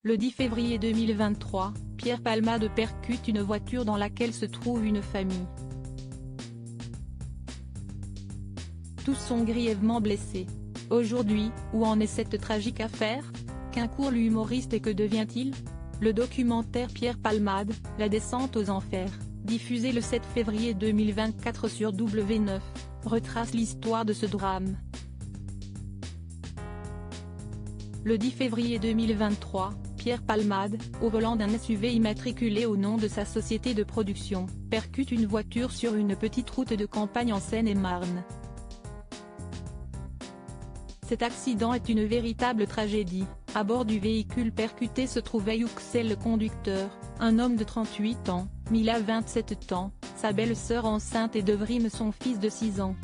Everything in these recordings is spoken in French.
Le 10 février 2023, Pierre Palmade percute une voiture dans laquelle se trouve une famille. Tous sont grièvement blessés. Aujourd'hui, où en est cette tragique affaire? Qu'encourt l'humoriste et que devient-il? Le documentaire Pierre Palmade, la descente aux enfers, diffusé le 7 février 2024 sur W9, retrace l'histoire de ce drame. Le 10 février 2023, Pierre Palmade, au volant d'un SUV immatriculé au nom de sa société de production, percute une voiture sur une petite route de campagne en Seine-et-Marne. Cet accident est une véritable tragédie. À bord du véhicule percuté se trouvait Yüksel le conducteur, un homme de 38 ans, Mila 27 ans, sa belle-sœur enceinte et Devrim son fils de 6 ans.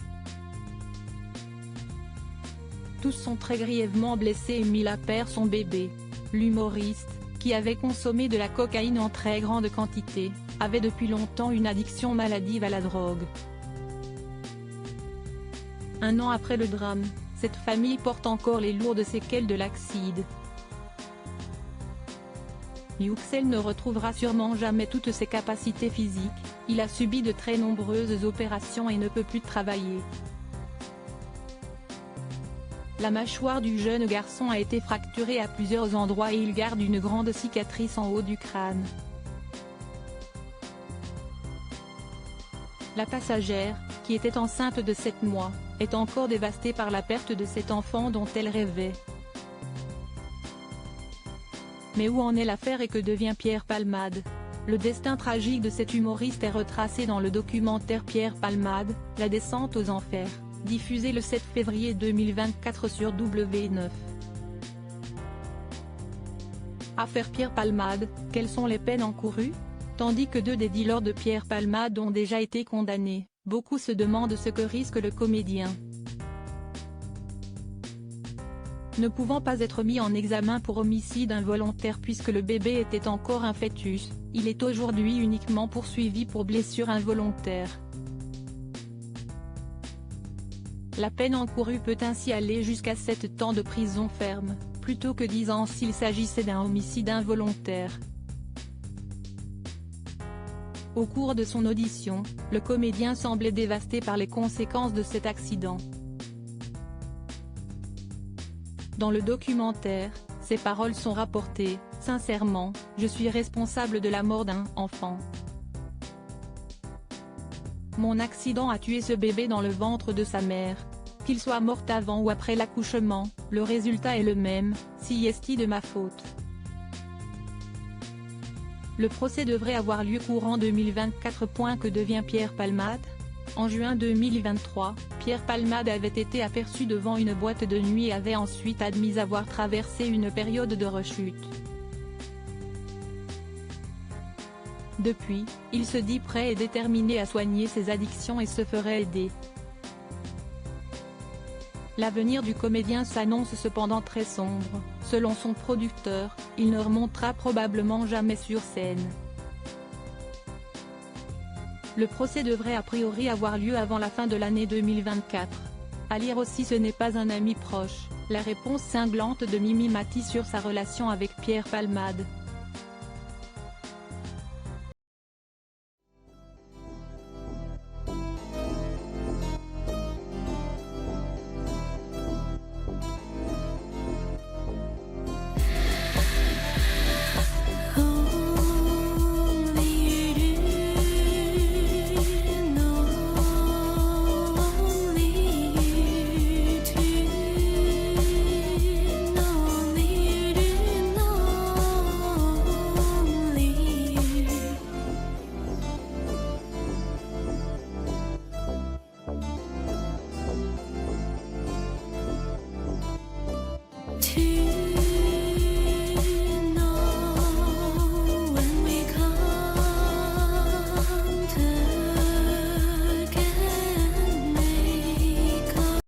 Tous sont très grièvement blessés et Mila perd son bébé. L'humoriste, qui avait consommé de la cocaïne en très grande quantité, avait depuis longtemps une addiction maladive à la drogue. Un an après le drame, cette famille porte encore les lourdes séquelles de l'accident. Yüksel ne retrouvera sûrement jamais toutes ses capacités physiques, il a subi de très nombreuses opérations et ne peut plus travailler. La mâchoire du jeune garçon a été fracturée à plusieurs endroits et il garde une grande cicatrice en haut du crâne. La passagère, qui était enceinte de 7 mois, est encore dévastée par la perte de cet enfant dont elle rêvait. Mais où en est l'affaire et que devient Pierre Palmade? Le destin tragique de cet humoriste est retracé dans le documentaire Pierre Palmade, la descente aux enfers, diffusé le 7 février 2024 sur W9. Affaire Pierre Palmade, quelles sont les peines encourues? Tandis que 2 des dealers de Pierre Palmade ont déjà été condamnés, beaucoup se demandent ce que risque le comédien. Ne pouvant pas être mis en examen pour homicide involontaire puisque le bébé était encore un fœtus, il est aujourd'hui uniquement poursuivi pour blessure involontaire. La peine encourue peut ainsi aller jusqu'à 7 ans de prison ferme, plutôt que 10 ans s'il s'agissait d'un homicide involontaire. Au cours de son audition, le comédien semblait dévasté par les conséquences de cet accident. Dans le documentaire, ses paroles sont rapportées: « Sincèrement, je suis responsable de la mort d'un enfant. Mon accident a tué ce bébé dans le ventre de sa mère. Qu'il soit mort avant ou après l'accouchement, le résultat est le même, si est de ma faute. » Le procès devrait avoir lieu courant 2024. Que devient Pierre Palmade? En juin 2023, Pierre Palmade avait été aperçu devant une boîte de nuit et avait ensuite admis avoir traversé une période de rechute. Depuis, il se dit prêt et déterminé à soigner ses addictions et se ferait aider. L'avenir du comédien s'annonce cependant très sombre. Selon son producteur, il ne remontera probablement jamais sur scène. Le procès devrait a priori avoir lieu avant la fin de l'année 2024. À lire aussi Ce n'est pas un ami proche, la réponse cinglante de Mimi Mati sur sa relation avec Pierre Palmade.